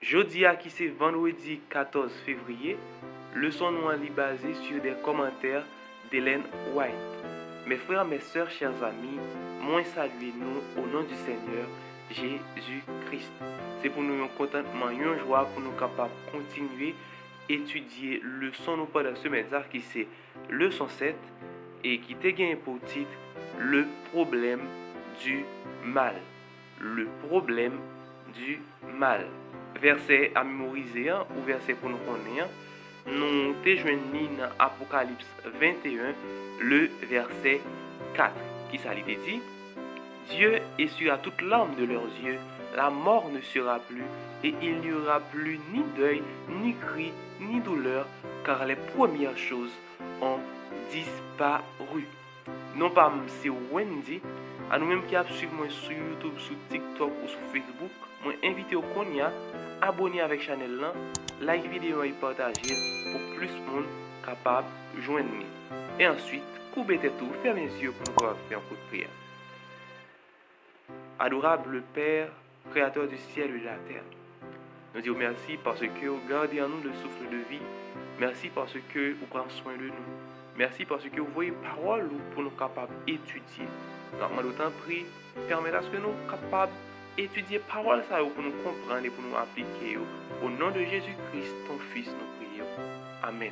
Jeudi à qui c'est vendredi 14 février, leçon nous est basée sur des commentaires d'Hélène White. Mes frères, mes sœurs, chers amis, moi saluez nous au nom du Seigneur Jésus-Christ. C'est pour nous un contentement, une joie pour nous capables de continuer à étudier leçon nous pendant ce semaine qui c'est leçon 7 et qui te gagne pour titre le problème du mal. Le problème du mal. Verset à mémoriser ou verset pour nous connaître. Nous te joignons dans Apocalypse 21, le verset 4, qui ça dit: Dieu essuiera toute larme de leurs yeux, la mort ne sera plus, et il n'y aura plus ni deuil, ni cri, ni douleur, car les premières choses ont disparu. Non pas c'est Wendy, à nous-mêmes qui suivent moi sur YouTube, sur TikTok ou sur Facebook, moi invité au Konya, abonner avec channel là, like vidéo et partager pour plus de monde capable de joindre nous. Et ensuite, coupez tout, fermez les yeux pour nous pouvoir faire un coup de prière. Adorable Père, Créateur du ciel et de la terre, nous disons merci parce que vous gardez en nous le souffle de vie. Merci parce que vous prenez soin de nous. Merci parce que vous voyez parole pour nous capables d'étudier. Donc, d'autant prie, permettez à ce que nous soyons capables d'étudier parole ça pour nous comprendre et pour nous appliquer. Au nom de Jésus-Christ, ton Fils, nous prions. Amen.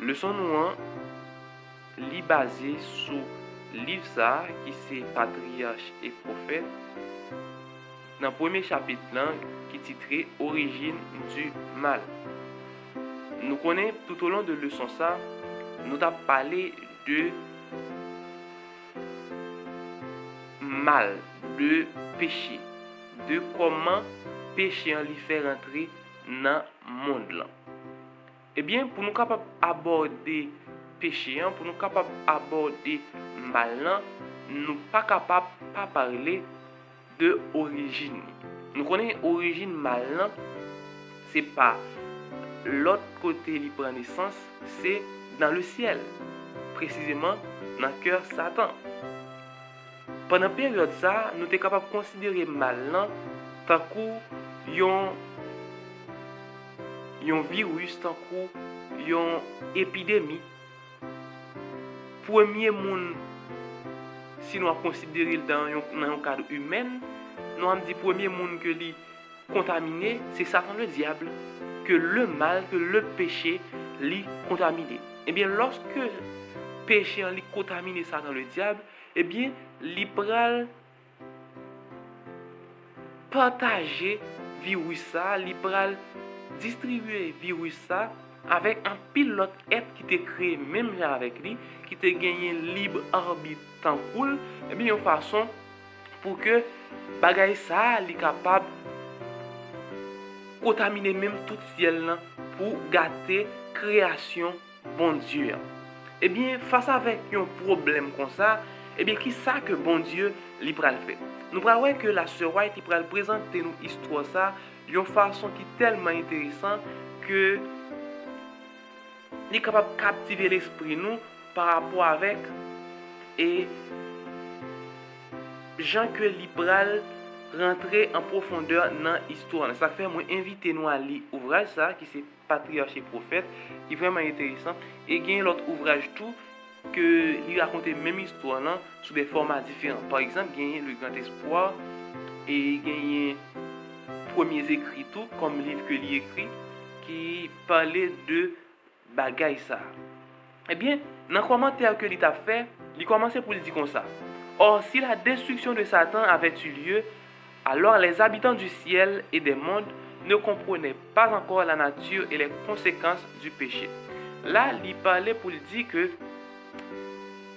Leçon nous est basée sur livre ça qui c'est Patriarche et Prophète. Dans le premier chapitre là, qui est titré Origine du mal. Nous connaissons tout au long de leçon ça, nous avons parlé de mal, de péché, de comment péché en lui fait rentrer dans le monde là. Eh bien, pour nous capables aborder péché, pour nous capables aborder mal là, nous pas capables pas parler de origine. Nous connaissons origine mal là, c'est pas l'autre côté qui prend naissance, c'est dans le ciel, précisément dans le cœur Satan. Pendant la période ça, nous sommes capables de considérer mal tant qu'un virus, tant qu'une épidémie. Premier monde, si nous considérons dans un cadre humain, nous avons dit premier monde que les contaminé, c'est Satan le diable, que le mal, que le péché les contaminé. Eh bien, lorsque le péché les contaminé Satan le diable, eh bien, il pral partager virus ça, il pral distribuer virus ça avec un pilote être qui t'est créé même avec lui, qui t'a gagné libre arbitre tant cool, eh bien, une façon pour que bagay ça li capable contaminer même tout ciel là pour gâter création bon Dieu. Eh bien, face avec un problème comme ça, eh bien, qui ça que bon Dieu li pral fait? Nous pral voir que la sœur White pral présenter nous histoire ça d'une façon qui est tellement intéressante que il est capable de captiver l'esprit nous par rapport avec et Jean que li pral rentrer en profondeur dans l'histoire. Ça fait moi inviter nous à lire ouvrage ça qui c'est Patriarche et Prophète qui est vraiment intéressant et il y a l'autre ouvrage tout que il raconte même histoire là sous des formats différents. Par exemple, il y a le Grand Espoir et il y a premiers écrits tout comme livre que il écrit qui parlait de bagaille ça. Eh bien, dans le commentaire que il a fait, il commençait pour le dire comme ça. Or, si la destruction de Satan avait eu lieu, alors les habitants du ciel et des mondes ne comprenaient pas encore la nature et les conséquences du péché. Là, il parlait pour dire que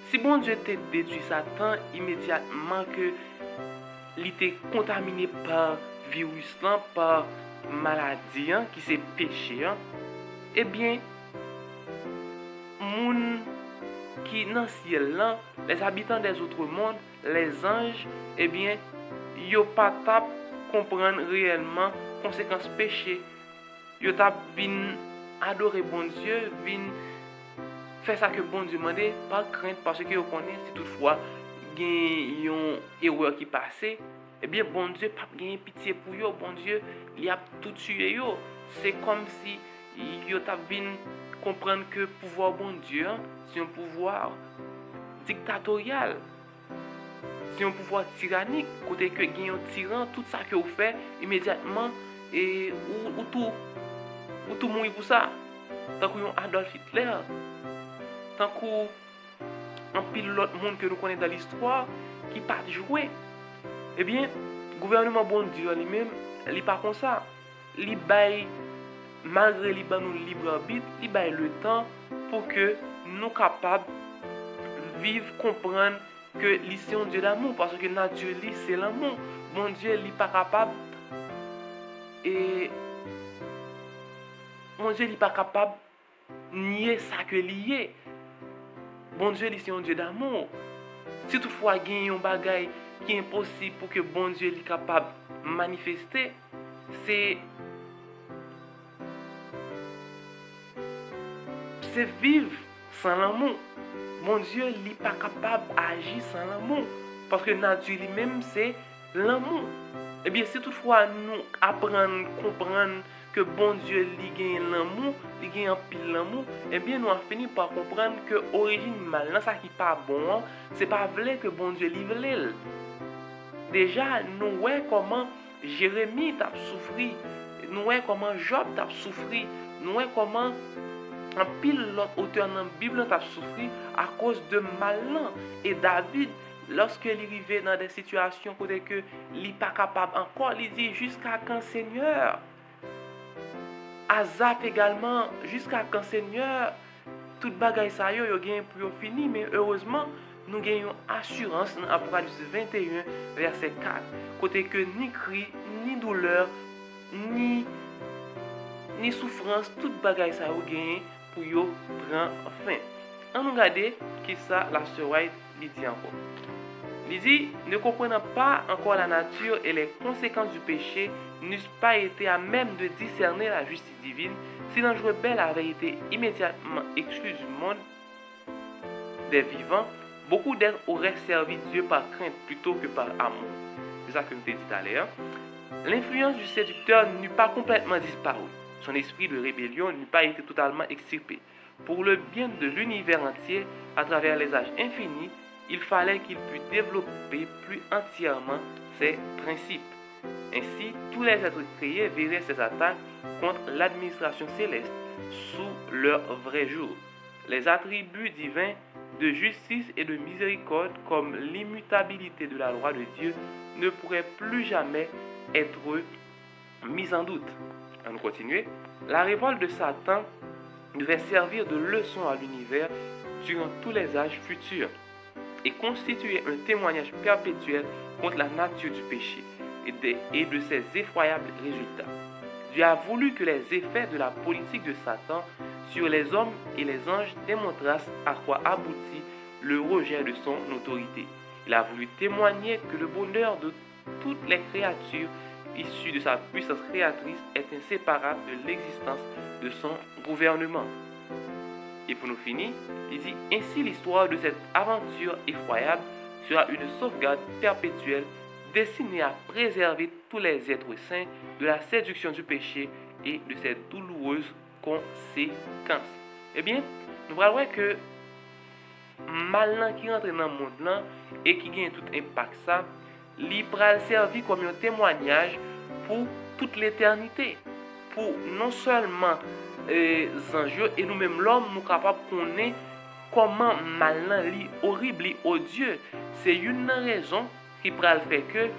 si bon Dieu était détruit Satan immédiatement que il était contaminé par virus là, par maladie qui c'est péché, eh bien, moun qui dans le ciel là, les habitants des autres mondes, les anges, eh bien, yo pas tap comprendre réellement conséquences péché. Yo tap vin adorer bon Dieu, vin faire ça que bon Dieu demandait, pas crainte parce que yo connaît si toutefois gen yon erreur qui passait, eh bien, bon Dieu pas gagné pitié pour eux, bon Dieu, il a tout tué eux. C'est comme si yo t'a vinn comprendre que pouvoir bon Dieu, hein, c'est un pouvoir dictatorial, c'est un pouvoir tyrannique, côté que gagne un tyran, tout ça que vous faites immédiatement et ou tout mourir pour ça. Tant qu'on Adolf Hitler, tant qu'on un pile l'autre monde que nous connaissons dans l'histoire qui pas joué. Eh bien, le gouvernement bon Dieu lui-même, il pas comme ça. Il bail malgré li ba nous libre arbitre, il bail le temps pour que nous capables vivre comprendre que lui c'est un Dieu d'amour parce que notre Dieu lui c'est l'amour. Bon Dieu il pas capable et mon Dieu il pas capable nier ça que lié. Bon Dieu lui c'est un Dieu d'amour. Si toutefois il y a un bagage qui est impossible pour que bon Dieu soit capable de manifester, c'est vivre sans l'amour. Bon Dieu n'est pas capable d'agir sans l'amour. Parce que la nature lui-même, c'est l'amour. Eh bien, si toutefois nous apprenons, comprendre que bon Dieu lui gagne l'amour, lui gagne un pile l'amour, eh bien, nous avons fini par comprendre que l'origine mal, ça qui n'est pas bon, c'est pas vrai que bon Dieu lui voulait. Déjà, nous voyons comment Jérémie t'a souffert, nous voyons comment Job t'a souffert, nous voyons comment en pile l'autre auteur dans la Bible t'a souffert à cause de malin. Et David, lorsqu'il arrivait dans des situations où il n'est pas capable encore, il dit jusqu'à quand Seigneur. Asaph également, jusqu'à quand Seigneur. Tout bagaille ça yo gagne pour fini, mais heureusement nous gagnons assurance dans Apocalypse 21 verset 4 côté que ni cri ni douleur ni souffrance tout bagaille ça yo gagne pour yo prendre fin. On nous regarde qui ça la sœur White dit encore. Il dit ne comprenant pas encore la nature et les conséquences du péché n'eussent pas été à même de discerner la justice divine si l'ange rebelle avait été immédiatement exclu du monde des vivants. Beaucoup d'êtres auraient servi Dieu par crainte plutôt que par amour. C'est ça que nous t'ai dit tout à l'heure. L'influence du séducteur n'eut pas complètement disparu. Son esprit de rébellion n'eut pas été totalement extirpé. Pour le bien de l'univers entier, à travers les âges infinis, il fallait qu'il pût développer plus entièrement ses principes. Ainsi, tous les êtres créés verraient ces attaques contre l'administration céleste sous leur vrai jour. Les attributs divins de justice et de miséricorde comme l'immutabilité de la loi de Dieu ne pourraient plus jamais être mis en doute. On continue. La révolte de Satan devait servir de leçon à l'univers durant tous les âges futurs et constituer un témoignage perpétuel contre la nature du péché et de ses effroyables résultats. Dieu a voulu que les effets de la politique de Satan sur les hommes et les anges démontrassent à quoi aboutit le rejet de son autorité. Il a voulu témoigner que le bonheur de toutes les créatures issues de sa puissance créatrice est inséparable de l'existence de son gouvernement. Et pour nous finir, il dit ainsi l'histoire de cette aventure effroyable sera une sauvegarde perpétuelle destinée à préserver tous les êtres saints de la séduction du péché et de ses douloureuses conséquences. Eh bien, nous voyons que malin qui rentre dans le monde là et qui gagne tout impact ça, il va servir comme un témoignage pour toute l'éternité, pour non seulement les anges et nous-mêmes l'homme nous capables de connaître comment malin li horrible li odieux. C'est une raison qui va faire que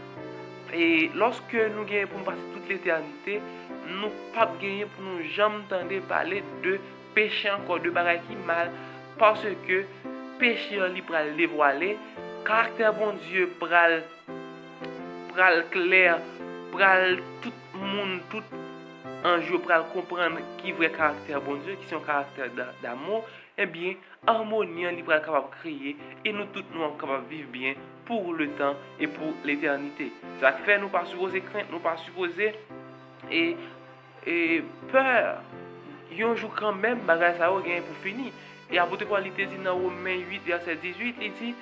et lorsque nous gagnons pour nous passer toute l'éternité, nous pas gagner pour nous jamais entendre parler de péché encore de bagaille qui mal parce que péché li pral dévoiler, caractère bon Dieu pral clair, pral tout monde tout ange pral comprendre qui vrai caractère bon Dieu, qui son caractère d'amour, eh bien harmonie li pral capable créer et nous tous nous capable vivre bien pour le temps et pour l'éternité. Ça fait nous pas supposer crainte, nous pas supposer et peur. Un jour quand même bagage ça va gagner pour finir. Et apôtre Paul il dit dans Romains 8 verset 18, il dit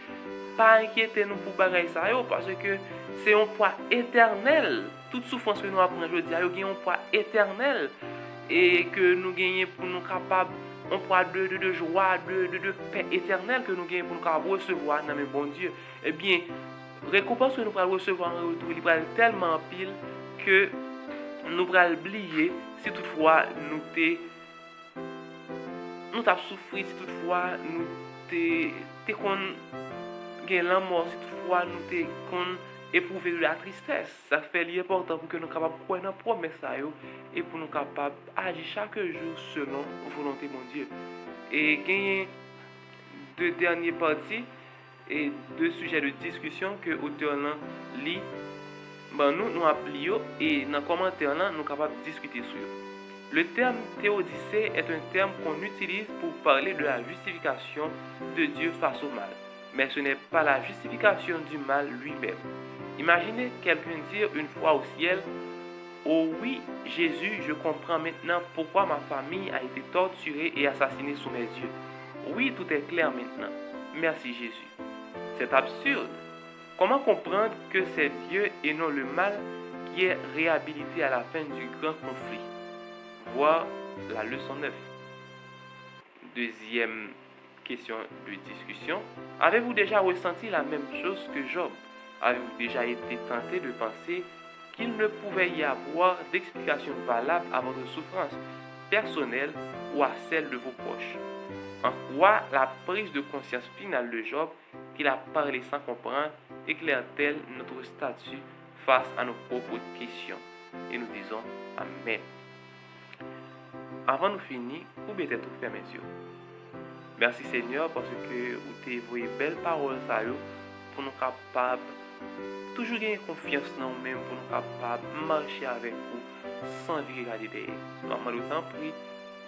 pas inquiétez nous pour bagage ça parce que c'est un poids éternel. Toute souffrance que nous apprenons aujourd'hui, il y a un poids éternel et que nous gagnons pour nous capables un poids de joie, de paix éternelle que nous gagnons pour nous capables recevoir dans le bon Dieu. Eh bien, récompense que nous allons recevoir en retour, il va être tellement pile que nous allons oublier si toutefois nous avons souffert, si toutefois nous avons la mort, si toutefois nous avons éprouvé de la tristesse. Ça fait l'important pour que nous soyons capables de prendre la promesse et pour nous capables d'agir chaque jour selon la volonté de mon Dieu. Et gagner deux dernières parties et deux sujets de discussion que l'auteur lit. Nous appelons et dans les commentaires, nous sommes capables de discuter sur eux. Le terme théodicée est un terme qu'on utilise pour parler de la justification de Dieu face au mal. Mais ce n'est pas la justification du mal lui-même. Imaginez quelqu'un dire une fois au ciel, « Oh oui, Jésus, je comprends maintenant pourquoi ma famille a été torturée et assassinée sous mes yeux. Oui, tout est clair maintenant. Merci Jésus. » C'est absurde. Comment comprendre que c'est Dieu et non le mal qui est réhabilité à la fin du grand conflit? Voir la leçon 9. Deuxième question de discussion. Avez-vous déjà ressenti la même chose que Job? Avez-vous déjà été tenté de penser qu'il ne pouvait y avoir d'explication valable à votre souffrance personnelle ou à celle de vos proches? En quoi la prise de conscience finale de Job, qu'il a parlé sans comprendre, éclaire-t-elle notre statut face à nos propres questions? Et nous disons Amen. Avant de finir, vous mettez tout fermé mes yeux. Merci Seigneur parce que vous avez envoyé belles paroles pour nous capables toujours gagner confiance dans nous-mêmes, pour nous capables de marcher avec vous sans regarder derrière. Comment nous t'en prie,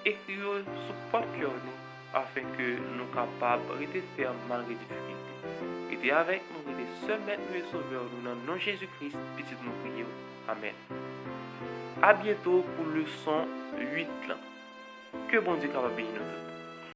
écrivez sur votre cœur nous afin que nous capables de rester fermes malgré les difficultés. Restez avec nous, restez seul maître et sauveur nous dans le nom de Jésus-Christ, petit nous prions. Amen. À bientôt pour leçon 8. Que bon Dieu capable de bénir nous.